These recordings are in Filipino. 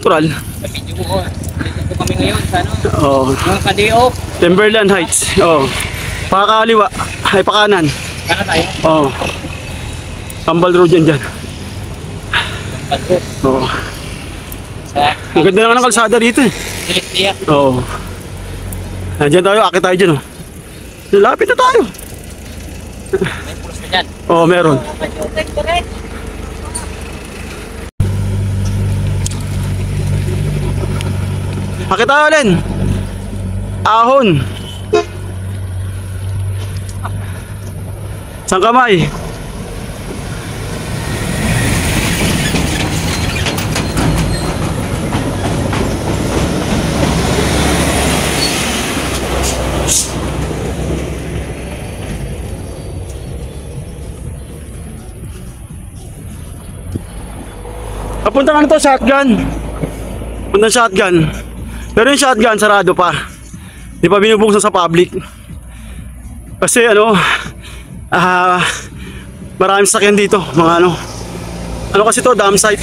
natural. Kapidyo ko. Dito kami ngayon sa ano? Oo. Mga Kadiop. Timberland Heights. Oo. Pakakaliwa. Ay, pakanan. Kana tayo. Oo. Tambal road yan dyan. Pagko. Oo. Sa Ang ganda naman ng kalsada dito eh. Celestia. Oo. Nandiyan tayo, akit tayo dyan oh. Lapit na tayo. May pulos na dyan. Oo, meron. Akit tayo, Len. Ahon. Saan kamay? Papunta nga na to, shotgun. Punta shotgun. Pero yung shotgun, sarado pa. Di pa binubuksan sa public. Kasi ano, maraming sakyan dito. Mga ano kasi to, dam site.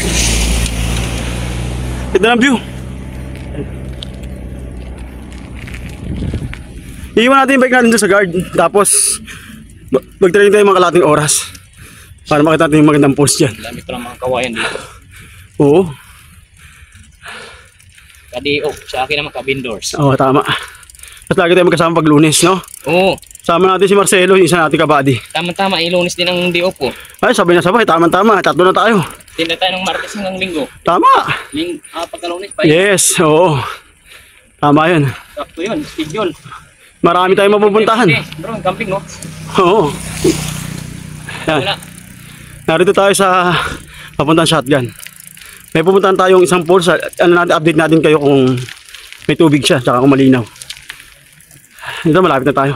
Ganda ng view. Iiwan natin yung bike natin doon sa guard. Tapos, mag-training tayo mga kalating oras. Para makita natin yung magandang post dyan. Dami ko lang mga kawayan dito. Oo. Kadiop. Sa akin naman Kabindors. Oo, tama. At lagi tayo magkasama pag Lunes, no? Oo. Sama natin si Marcelo, yung isa natin kabady. Tama-tama. Ilunis din ang Diop ko. Ay, sabay na sabay. Tama-tama. Tatlo na tayo. Tinda tayo ng Martes hanggang Linggo. Tama. Pagka-Lunes pa. Yes, oo. Tama yun. Sakto yun. Schedule. Marami tayong mapupuntahan. Bro, camping no? Oo. Yan. Wala. Narito tayo sa papuntang shotgun. May pupuntahan tayong isang pool. Update natin kayo kung may tubig siya, tsaka kung malinaw. Ito, malapit na tayo.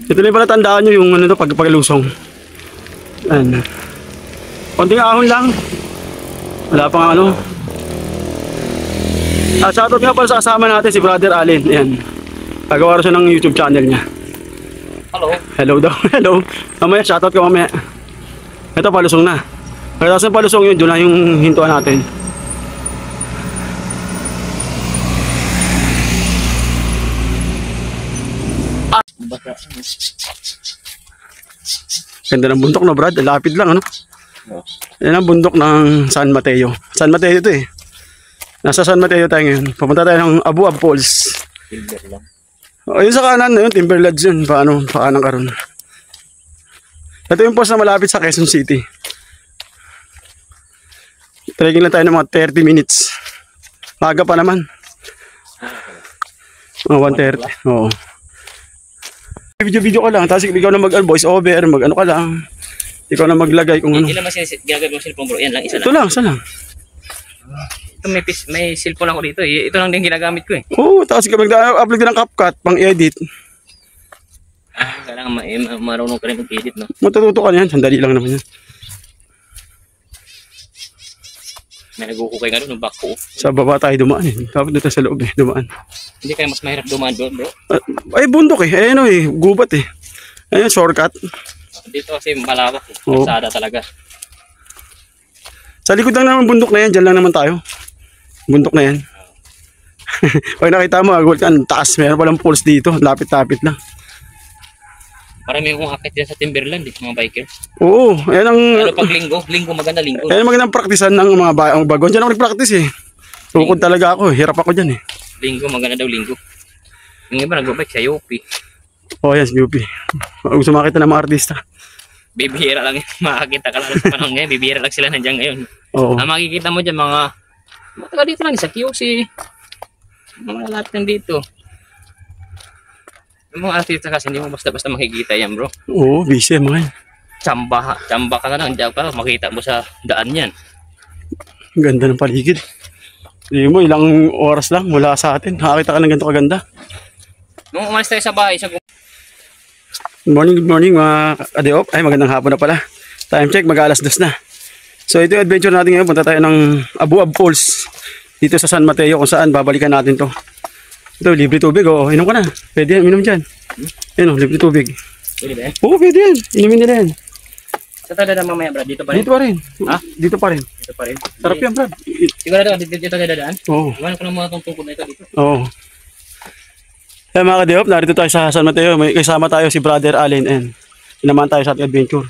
Ito na yung pala, tandaan nyo yung paglusong. Ayan. Konting ahon lang. Wala pang shoutout nga pala sa kasama natin, si Brother Allen. Ayan. Pagawa siya ng YouTube channel niya. Hello. Hello daw. Hello. Mamaya, shoutout ka mamaya. Ito, palusong na. Pagkatapos ng palusong yun, doon na yung hintuan natin. Ganda ng bundok, no, Brad? Lapit lang, ano? Yan ang bundok ng San Mateo. San Mateo ito eh. Nasa San Mateo tayo ngayon. Papunta tayo ng Abuab Falls. Timberland. O, yun sa kanan na yun, Timberlands yun. Paanang karon. Ito yung falls na malapit sa Quezon City. Trekking lang tayo ng mga 30 minutes. Maga pa naman. Mga 1:30. Oo. Video ko lang. Tapos ikaw na voice over. Ka lang. Ikaw na maglagay kung ano. Ilan mas gagawin mo cellphone bro? Yan lang, isa lang. Ito lang, isa lang. Ito may cellphone ako dito. Ito lang din ginagamit ko eh. Oo, tapos ikaw mag-upload ka ng CapCut pang edit. Kailangan marunong ka rin mag-edit no? Matututo ka na yan. Sandali lang naman yan. May nagukukay nga doon ng bako. Sa baba tayo dumaan eh. Dapat dito sa loob eh, dumaan. Hindi kaya mas mahirap dumaan doon bro? Ay, bundok eh. Ayun eh, gubat eh. Ayun, shortcut. Dito kasi malawak eh. Oo. Kalsada talaga. Sa likod lang naman bundok na yan. Diyan lang naman tayo. Bundok na yan. Pag nakita mo, ang taas. Meron palang pools dito. Lapit-lapit lang. Marami akong akit dyan sa Timberland eh, mga bikers. Oo, ayan ang... Ano pag linggo? Linggo, maganda linggo. Ayan ang magandang praktisan ng mga bagon. Diyan ako nag-practice eh. Tukod talaga ako. Hirap ako dyan eh. Linggo, maganda daw linggo. Yung iba nag-bike sa UP. Oh yes, UP. Gusto makita ng mga artista. Bibihira lang yun. Makakita ka lang sa panahon ngayon. Bibihira lang sila nandiyan ngayon. Oo. Ang makikita mo dyan mga taga dito lang sa QC. Mga lahat ng dito. Yung mga artista kasi hindi mo basta-basta makikita yan bro. Oo, busy mga yan. Tsamba ka na lang. Diyan ka makita mo sa daan yan. Ang ganda ng paligid. Hindi mo, ilang oras lang mula sa atin. Nakakita ka ng ganito kaganda. Nung umalis tayo sa bahay, Good morning mga Kadiop. Ay, magandang hapon na pala. Time check, mag-alas 2 na. So ito yung adventure natin ngayon. Punta tayo ng Abuab Falls. Dito sa San Mateo kung saan babalikan natin to. Ito, libre tubig. Oo, inom ka na. Pwede yan, inom dyan. Ayun, libre tubig. pwede ba yan? Oo, pwede yan. Inumin nila yan. Sa tayo dadaan mamaya, Brad? Dito pa rin? Dito pa rin. Ha? Dito pa rin. Dito pa rin. Sarap yan, Brad. Sigurado ka, dito tayo dadaan? Oo. Iwan ko ng mga itong tungkol na ito dito. Oo. Kaya mga ka-Diop, narito tayo sa San Mateo. May kasama tayo si Brother Allen and inaman tayo sa ating adventure.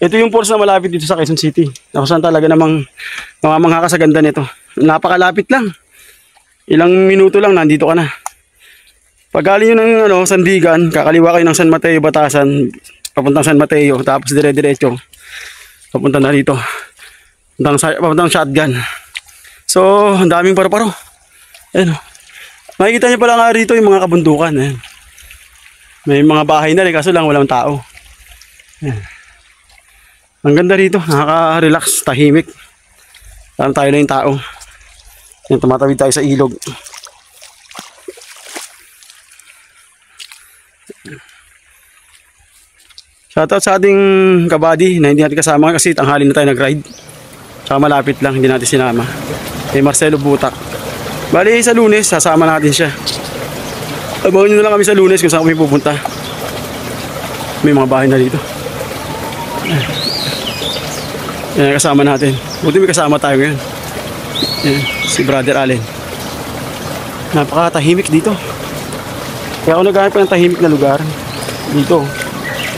Ito yung falls na malapit dito sa Quezon City. Na kung saan talaga namang mamamangha ka sa ganda nito. Napakalapit lang. Ilang minuto lang nandito ka na. Pag galing nyo ng Sandigan, kakaliwa kayo ng San Mateo, Batasan, papuntang San Mateo, tapos dire-diretso papunta na dito. Papuntang Shotgun. So, ang daming paro-paro. Ayan o. Makikita nyo pala nga rito yung mga kabundukan. Ayan. May mga bahay na rin, kaso lang walang tao. Ayan. Ang ganda rito, nakaka-relax, tahimik. Parang tayo lang yung tao. Ayan, tumatawid tayo sa ilog. Shoutout sa ating kabady na hindi natin kasama kasi tanghali na tayo nag-ride. Tsaka malapit lang, hindi natin sinama. Kay Marcelo Butak. Bali sa Lunes, sasama natin siya. Abangan nyo na lang kami sa Lunes kung saan kami pupunta. May mga bahay na dito. Yan, kasama natin. Buti may kasama tayo ngayon. Yan, si Brother Allen. Napakatahimik dito. Kaya ako naghahanap ng tahimik na lugar. Dito.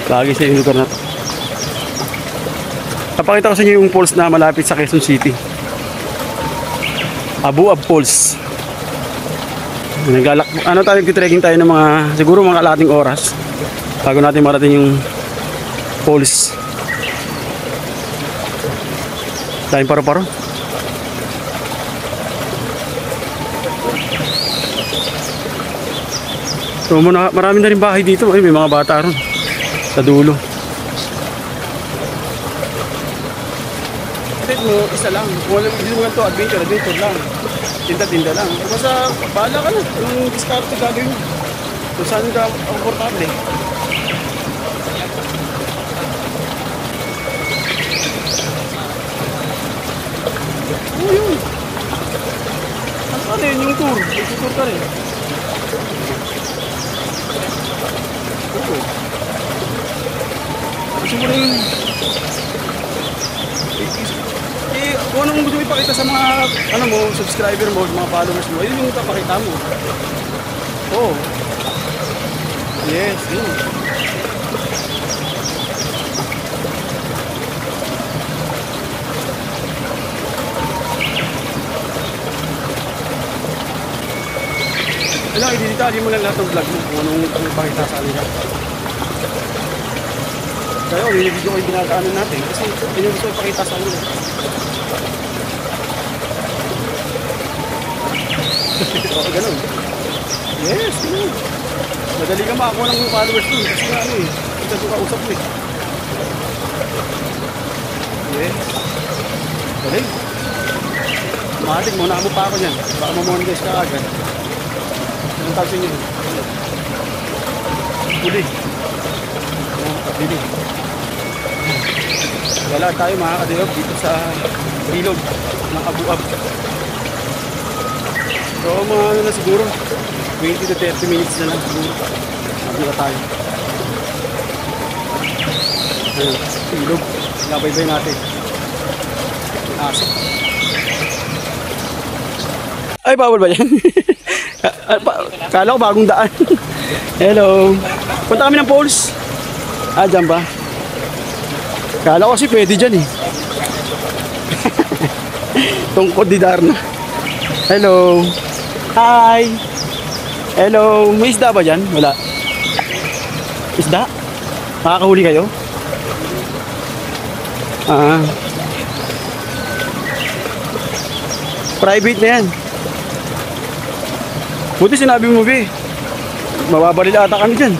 Lagi sa yung lugar na to. Napakita ko sa inyo yung falls na malapit sa Quezon City. Abuab Falls. Tayo nagtitrekking tayo ng mga siguro mga kalating oras bago natin marating yung falls. Dahil paro-paro. So marami na rin bahay dito. Ay, may mga bata ron sa dulo. Kahit mo, isa lang. Kung hindi mo ganito, adventure lang. Tinda-tinda lang. Basta, bahala ka na. Yung discount ko gagawin mo. Kung saan ka komportable. Oo, yun. Ano yun yung tour? May tour ka rin. Oo. Gusto mo rin kung anong gusto mo ipakita sa mga subscriber mo, mga followers mo, yun yung ipapakita mo. Oo. Yes, yun. Alam, ididitali mo lang lahat ng vlog mo kung anong ipakita sa kanila. Kaya video ko yung ginagaanan natin kasi yun yung gusto ipakita sa kanila. Oo, ganun. Yes, ganun. Madali ka makakuha ng followers dun kasi nga ito yung kausap mo eh. Yes. Galing. Mahatig, muna mo pa ako dyan. Baka mamonetize ka agad. Anong tawag sa inyo? Puli. Pili. Wala tayo mga ka-Diop dito sa ilog ng Abuab. So mga na siguro 20 to 30 minutes na lang siguro. Magdala tayo. Ayun, ilog. Nabaybay natin. Aso. Ay, bawal ba yan? Kala ko bagong daan. Hello. Punta kami ng falls. Ah, dyan ba? Kala ko kasi pwede dyan eh. Tungkod di Darna. Hello. Hi. Hello. May isda ba dyan? Wala. Isda? Makakahuli kayo? Ah. Private na yan. Buti sinabi mo, Be. Mababaril ata kami dyan.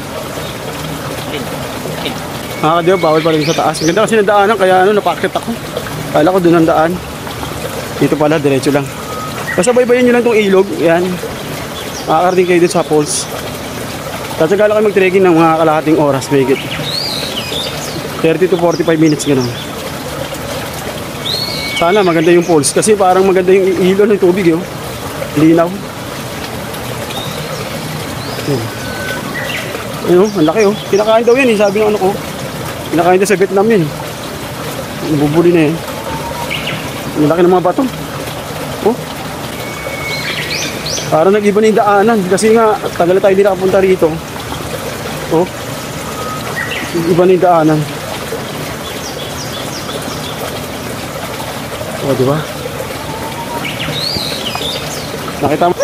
Diba, bawal pa rin sa taas. Ang ganda kasi ng daanan, kaya napakit ako. Kala ko doon ang daan. Dito pala, diretso lang. Basta baybayin nyo lang itong ilog. Yan. Makakarating kayo dun sa falls. Tatsaga lang kayo mag-trekking ng mga kalahating oras. May 30 to 45 minutes gano'n. Sana maganda yung falls. Kasi parang maganda yung ilo ng tubig. Yun. Linaw. Ayun, ang laki oh. Kinakain daw yan eh, sabi ng ano ko. Kinakain daw sa Vietnam yun. Bubuli na yan. Ang laki ng mga bato. Oh. Parang nag-iba na yung daanan. Kasi nga, tagal na tayo hindi nakapunta rito. Oh. Iba na yung daanan. Oh, di ba? Nakita mo?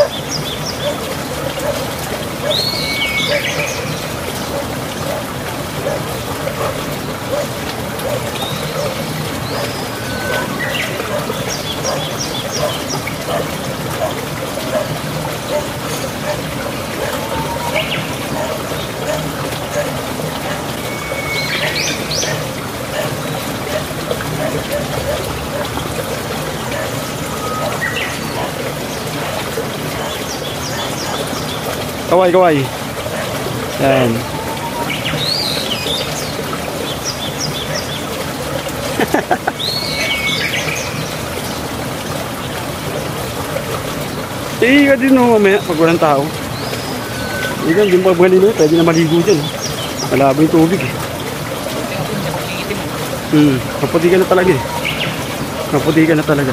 Kaway, kaway. Yan. Iiga din no, mamaya pag walang tao. Iiga, hindi mo pagbalino, pwede na maligo dyan. Malabo yung tubig eh. Kaputi ka na talaga eh. Kaputi ka na talaga.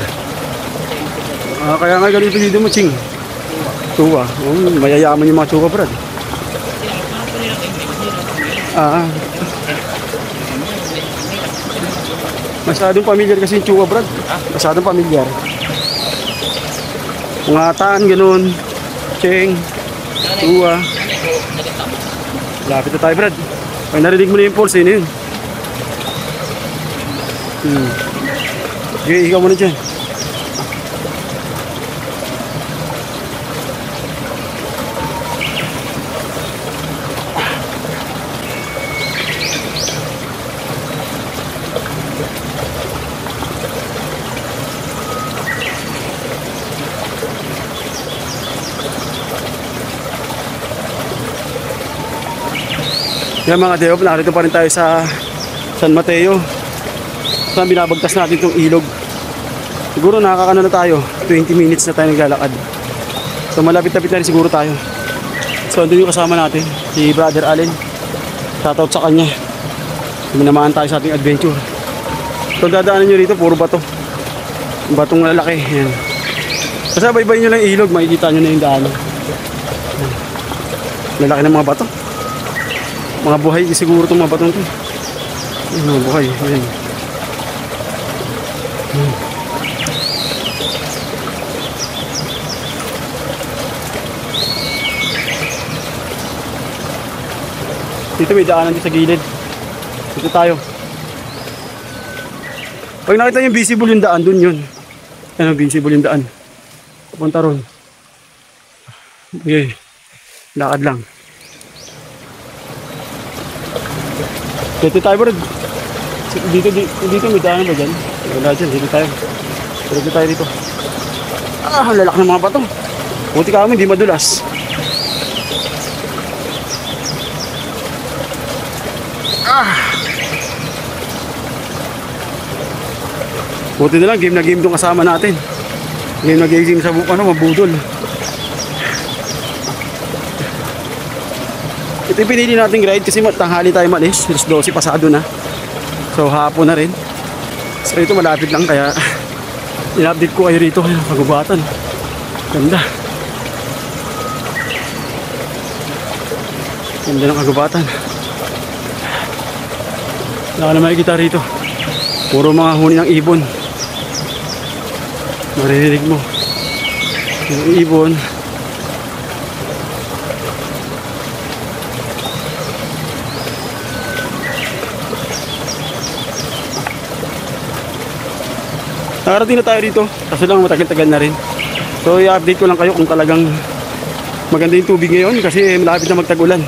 Kaya nga ganito dito mo, Ching. Tuwa. Mayayaman yung mga tsuka, Brad. Masyadong pamilyar kasi yung tsuka, Brad. Masyadong pamilyar. Ngatan, ganun. Cheng. Tuwa. Lapit na tayo, Brad. Pag narinig mo na yung pulse, yun yun. Okay, ikaw muna dyan. Yan mga Deop, narito pa rin tayo sa San Mateo. Saan binabagtas natin itong ilog. Siguro nakakano na tayo, 20 minutes na tayo naglalakad. So malapit-lapit na rin siguro tayo. So andun yung kasama natin, si Brother Allen. Shoutout sa kanya. Minamahan tayo sa ating adventure. So dadaanan nyo rito, puro bato. Batong lalaki. Yan. Basta baybay nyo lang yung ilog, makikita nyo na yung daan. Lalaki ng mga bato. Mga buhay siguro itong mga batong ito. Mga buhay. Ayan. Dito may daanan dito sa gilid. Dito tayo. Pag nakita yung visible yung daan, dun yun. Ano, visible yung daan. Papunta ron. Okay. Lakad lang. Dito tayo, bro. Dito may daanan ba dyan? Wala dyan, dito tayo. Dito tayo dito. Lalak ng mga bato. Buti kami, hindi madulas. Buti na lang, game na game itong kasama natin. Game na game sa mabudol. Ito yung pinili nating ride kasi tanghali tayo malis. 12 pasado na. So hapon na rin. So ito malapit lang kaya in-update ko kayo rito. Kagubatan. Ganda. Ganda ng kagubatan. Wala ka na makikita rito. Puro mga huni ng ibon. Maririnig mo. Yung ibon. Nakarating na tayo rito. Kaso lang matagal-tagal na rin. So i-update ko lang kayo kung talagang maganda yung tubig ngayon kasi malapit na magtag-ulan.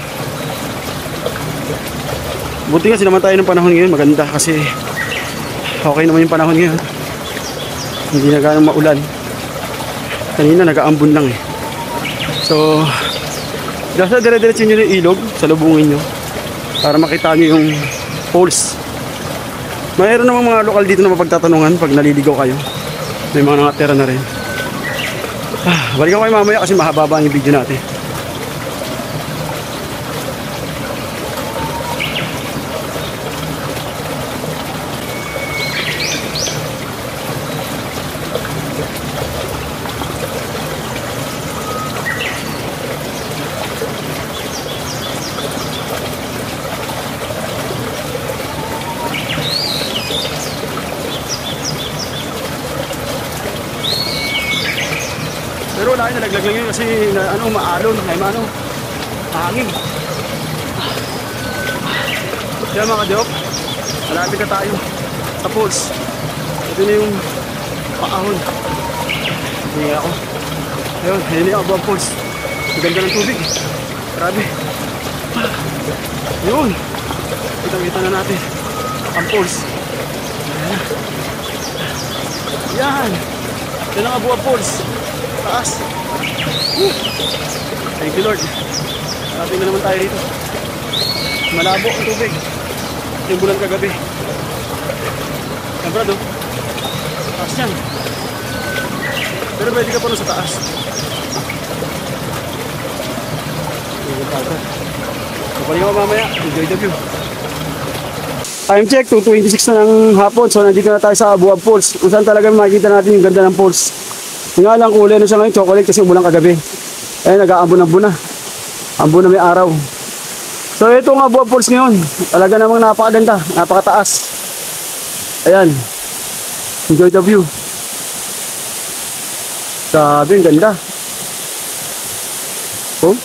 Buti kasi naman tayo ng panahon ngayon. Maganda kasi okay naman yung panahon ngayon. Hindi na ganang maulan. Kanina nag-aambon lang eh. So dasa dire-diretso nyo yung ilog. Salubungin nyo para makita nyo yung falls. Mayroon namang mga lokal dito na mapagtatanungan pag naliligaw kayo. May mga nakatira na rin. Balikan ko kayo mamaya kasi mahaba yung video natin. lang yun kasi maalon, hangin. Kaya mga ka-diop, malapit na tayo sa falls. Ito na yung paahon. Hindi ako. Ayun, ayun yung Abuab Falls. Ang ganda ng tubig. Grabe. Yun. Kitang-kita na natin ang falls. Yan. Yan ang Abuab Falls. Taas. Thank you Lord. Marapin na naman tayo dito. Malabo ang tubig. Yung bulan kagabi. Yan brad oh. Taas yan. Pero pwede ka pa sa taas. Kapag ka mamaya, enjoy the view. Time check, 2:26 na ng hapon. So nandito na tayo sa Abuab Falls. Kung saan talaga makikita natin yung ganda ng falls. Yung nga lang kulay na siya ngayon, chocolate kasi umulang kagabi. Ayun, nag-aambon-ambon na. Ambon na may araw. So ito ang Abuab Falls ngayon. Talaga namang napakaganda, napakataas. Ayan. Enjoy the view. Sabi, ang ganda. Oh.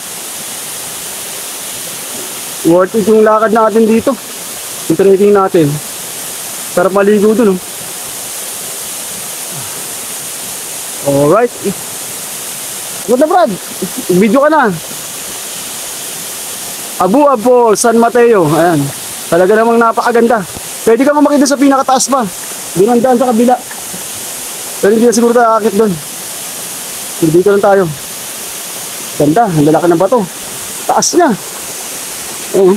Worth it yung lakad natin dito. Yung trekking natin. Sarap maligo dun, oh. Alright. Good na, Brad. Video ka na. Abuab Falls, San Mateo. Ayan. Talaga namang napakaganda. Pwede kang makita sa pinakataas pa. Doon ang daan sa kabila. Pero hindi na siguro tayo akit doon. Dito lang tayo. Ganda, ang lalaki ng bato. Taas niya. Oo.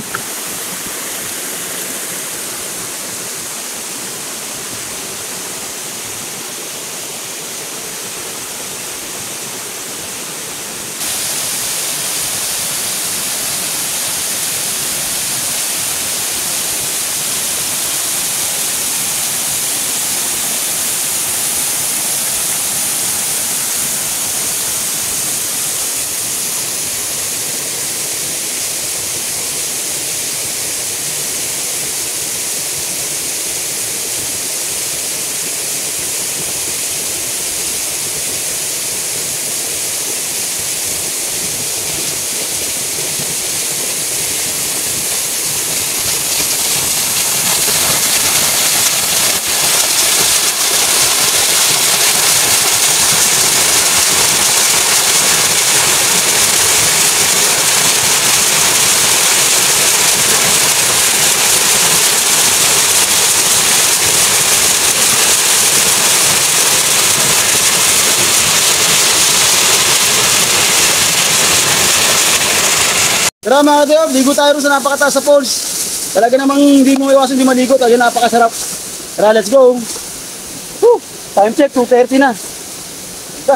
Tara mga ka-diop, ligo tayo rin sa napakataas sa falls. Talaga namang hindi mo iwasan di maligo. Talaga napakasarap. Tara, let's go. Woo! Time check, 2:30 na. Tara.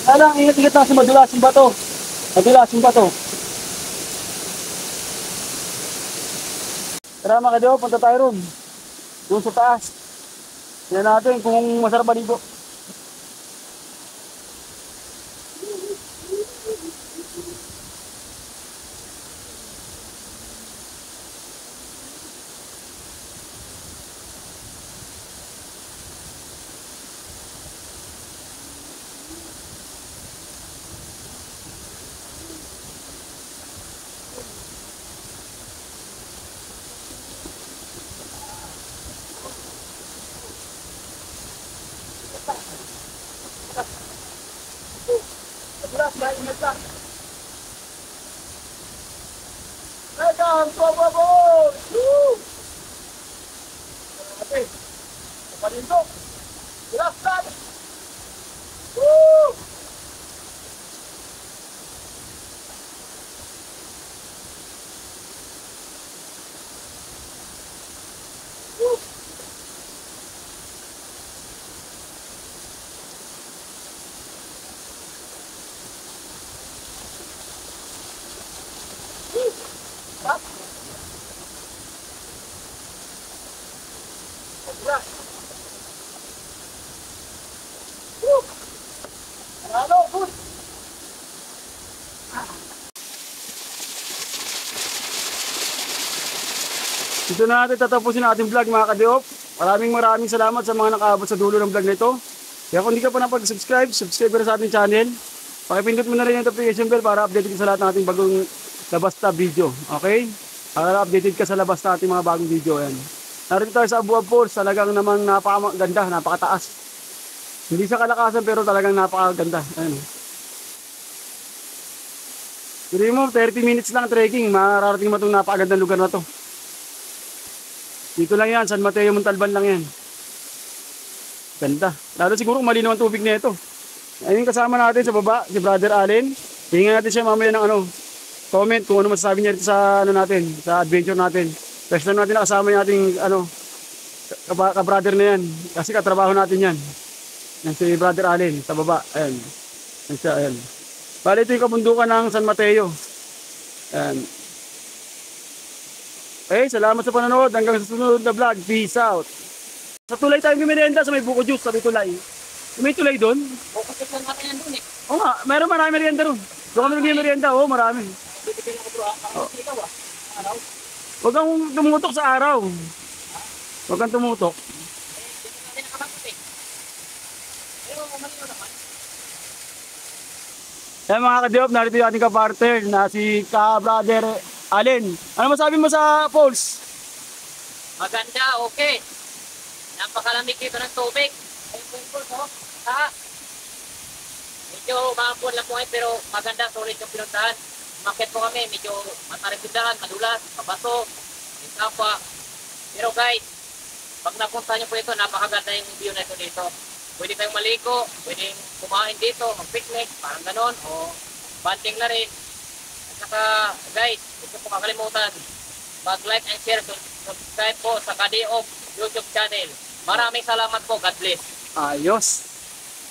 Alang, ingat-ingat lang sa madulas yung bato. Madulas yung bato. Tara mga ka-diop, punta tayo rin. Doon sa taas. Tingnan natin kung masarap maligo. Welcome to Abuab Falls! Woo! Okay. Kapalindok. Grass. Woo! Woo! Stop. Grass. Woo! Ano, good. Dito na natin tatapusin ang ating vlog mga ka-diop. Maraming salamat sa mga nakaabot sa dulo ng vlog na ito. Kaya kung hindi ka pa napag-subscribe, subscribe ka na sa ating channel. Pakipindot mo na rin yung notification bell para updated ka sa lahat ng ating bagong labas na video. Okay? Para updated ka sa labas na ating mga bagong video. Ayan. Narito tayo sa Abuab Falls. Talagang namang napakaganda, napakataas. Hindi siya kalakasan pero talagang napakaganda. Ayan. Hindi mo, 30 minutes lang trekking. Mararating mo itong napakagandang lugar na to. Dito lang yan, San Mateo, Montalban lang yan. Ganda. Lalo siguro malinaw ang tubig na ito. Ayun kasama natin sa baba, si Brother Allen. Tingnan natin siya mamaya ng comment kung ano masasabi niya dito sa natin, sa adventure natin. First time natin nakasama yung ating ka-brother na yan. Kasi katrabaho natin yan. Yan si Brother Allen sa baba. Ayan. Yan siya, ayan. Bali ito yung kabundukan ng San Mateo. Ayan. Okay, salamat sa panonood. Hanggang sa susunod na vlog. Peace out. Sa tulay tayo merienda sa may buko juice, sa may tulay. May tulay doon? Bukas ito lang natin yan doon eh. Oo nga, meron marami merienda doon. Doon kami naging merienda, oo, marami. Bibigyan ako bro. Ikaw araw? Huwag kang tumutok sa araw. Huwag kang tumutok. Dito natin nakabakot eh. Pero malino naman. Eh mga ka-diop, narito yung ating ka-partner na si ka-brother Allen. Ano masabi mo sa falls? Maganda, okay. Napakalamig dito ng tubig. Ayun po yung pool mo. Taas. Medyo maapon lang po ngayon pero maganda, solid yung pinuntahan. Umakyat po kami, medyo matarik yung daan, madulas, mabato, yung kapwa. Pero guys, pag napunta nyo po ito, napakaganda yung view na ito dito. Pwede kayong maliko, pwedeng kumain dito, mag-picnic, parang ganon, o banting na rin. At saka guys, huwag po makalimutan, mag-like and share, subscribe po sa Kadiop YouTube channel. Maraming salamat po, God bless. Ayos.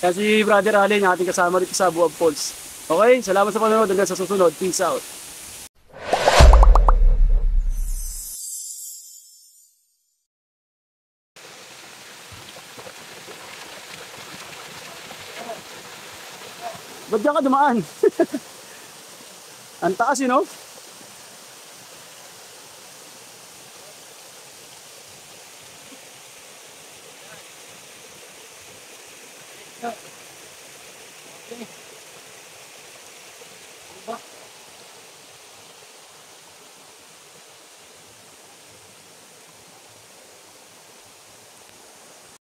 Kaya si Brother Allen, yung ating kasama rito sa Abuab Falls. Okay, salamat sa panonood. Hanggang sa susunod. Peace out. Ba't diyan ka dumaan? Ang taas, no?